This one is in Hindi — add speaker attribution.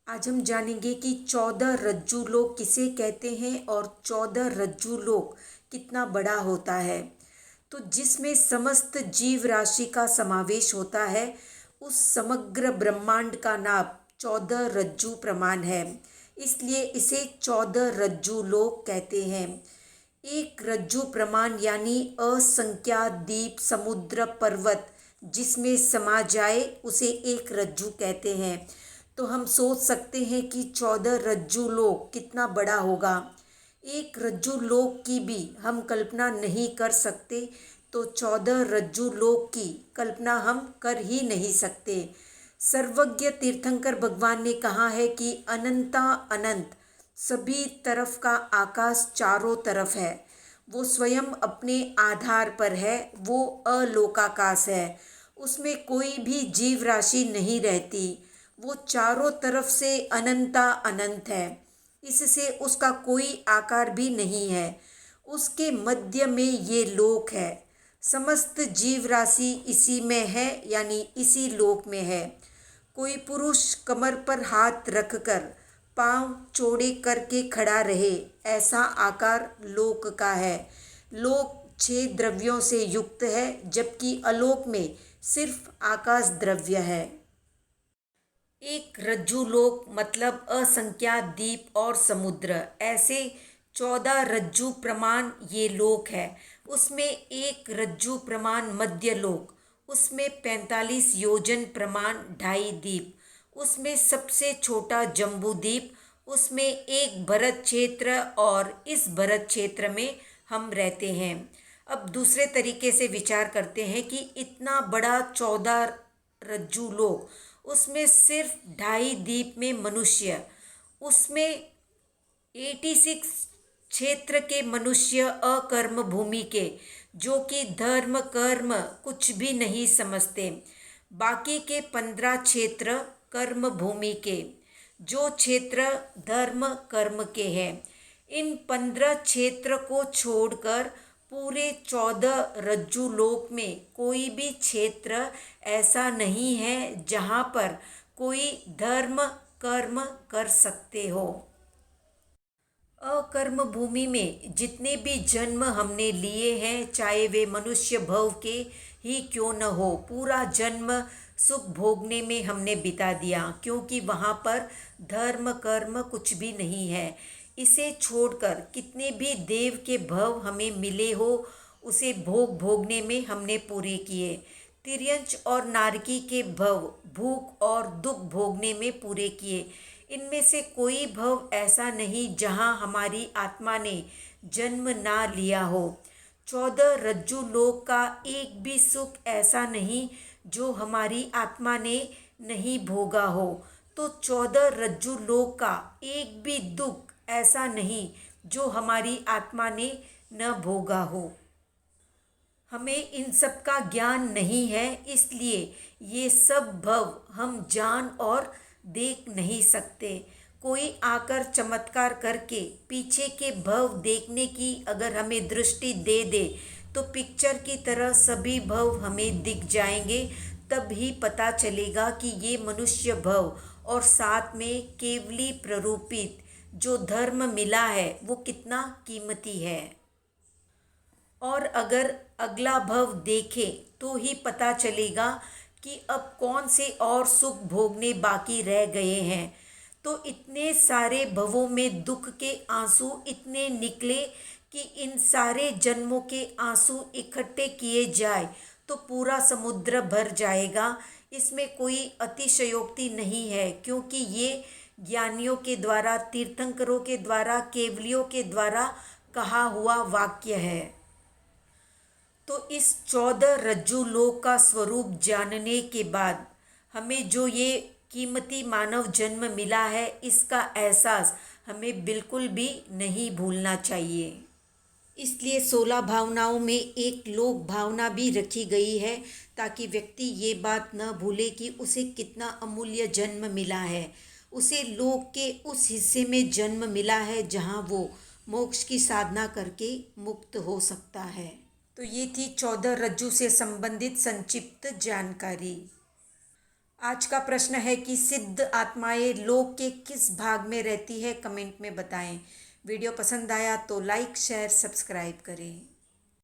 Speaker 1: आज हम जानेंगे कि 14 रज्जू लोक किसे कहते हैं और 14 रज्जू लोक कितना बड़ा होता है। तो जिसमें समस्त जीव राशि का समावेश होता है, उस समग्र ब्रह्मांड का नाम 14 रज्जू प्रमाण है। इसलिए इसे 14 रज्जू लोक कहते हैं। एक रज्जु प्रमाण यानी असंख्या द्वीप समुद्र पर्वत जिसमें समा जाए उसे एक रज्जु कहते हैं। तो हम सोच सकते हैं कि 14 रज्जु लोक कितना बड़ा होगा। एक रज्जु लोक की भी हम कल्पना नहीं कर सकते, तो 14 रज्जु लोक की कल्पना हम कर ही नहीं सकते। सर्वज्ञ तीर्थंकर भगवान ने कहा है कि अनंता अनंत सभी तरफ का आकाश चारों तरफ है। वो स्वयं अपने आधार पर है, वो अलोकाकाश है। उसमें कोई भी जीव राशि नहीं रहती। वो चारों तरफ से अनंता अनंत है। इससे उसका कोई आकार भी नहीं है। उसके मध्य में ये लोक है। समस्त जीव राशि इसी में है, यानी इसी लोक में है। कोई पुरुष कमर पर हाथ रखकर पांव चौड़े करके खड़ा रहे, ऐसा आकार लोक का है। लोक 6 द्रव्यों से युक्त है, जबकि अलोक में सिर्फ आकाश द्रव्य है। एक रज्जु लोक मतलब असंख्या द्वीप और समुद्र, ऐसे 14 रज्जु प्रमाण ये लोक है। उसमें एक रज्जु प्रमाण मध्य लोक, उसमें 45 योजन प्रमाण 2.5 द्वीप, उसमें सबसे छोटा जम्बू द्वीप, उसमें एक भरत क्षेत्र और इस भरत क्षेत्र में हम रहते हैं। अब दूसरे तरीके से विचार करते हैं कि इतना बड़ा 14 रज्जु लोक, उसमें सिर्फ 2.5 द्वीप में मनुष्य, उसमें 86 क्षेत्र के मनुष्य अकर्म भूमि के, जो कि धर्म कर्म कुछ भी नहीं समझते। बाकी के 15 क्षेत्र कर्म भूमि के, जो क्षेत्र धर्म कर्म के हैं। इन 15 क्षेत्र को छोड़कर पूरे 14 रज्जु लोक में कोई भी क्षेत्र ऐसा नहीं है जहाँ पर कोई धर्म कर्म कर सकते हो। अकर्म भूमि में जितने भी जन्म हमने लिए हैं, चाहे वे मनुष्य भव के ही क्यों न हो, पूरा जन्म सुख भोगने में हमने बिता दिया, क्योंकि वहाँ पर धर्म कर्म कुछ भी नहीं है। इसे छोड़कर कितने भी देव के भव हमें मिले हो, उसे भोग भोगने में हमने पूरे किए। तिर्यंच और नारकी के भव भूख और दुख भोगने में पूरे किए। इनमें से कोई भव ऐसा नहीं जहाँ हमारी आत्मा ने जन्म ना लिया हो। 14 रज्जु लोक का एक भी सुख ऐसा नहीं जो हमारी आत्मा ने नहीं भोगा हो। तो 14 रज्जु लोक का एक भी दुख ऐसा नहीं जो हमारी आत्मा ने न भोगा हो। हमें इन सब का ज्ञान नहीं है, इसलिए ये सब भव हम जान और देख नहीं सकते। कोई आकर चमत्कार करके पीछे के भव देखने की अगर हमें दृष्टि दे दे, तो पिक्चर की तरह सभी भव हमें दिख जाएंगे। तब ही पता चलेगा कि ये मनुष्य भव और साथ में केवली प्ररूपित जो धर्म मिला है वो कितना कीमती है। और अगर अगला भव देखें तो ही पता चलेगा कि अब कौन से और सुख भोगने बाकी रह गए हैं। तो इतने सारे भवों में दुख के आंसू इतने निकले कि इन सारे जन्मों के आंसू इकट्ठे किए जाए तो पूरा समुद्र भर जाएगा। इसमें कोई अतिशयोक्ति नहीं है, क्योंकि ये ज्ञानियों के द्वारा, तीर्थंकरों के द्वारा, केवलियों के द्वारा कहा हुआ वाक्य है। तो इस 14 रज्जु लोक का स्वरूप जानने के बाद हमें जो ये कीमती मानव जन्म मिला है, इसका एहसास हमें बिल्कुल भी नहीं भूलना चाहिए। इसलिए 16 भावनाओं में एक लोक भावना भी रखी गई है, ताकि व्यक्ति ये बात न भूले कि उसे कितना अमूल्य जन्म मिला है। उसे लोक के उस हिस्से में जन्म मिला है जहाँ वो मोक्ष की साधना करके मुक्त हो सकता है। तो ये थी 14 रज्जु से संबंधित संक्षिप्त जानकारी। आज का प्रश्न है कि सिद्ध आत्माएं लोक के किस भाग में रहती है, कमेंट में बताएं। वीडियो पसंद आया तो लाइक शेयर सब्सक्राइब करें।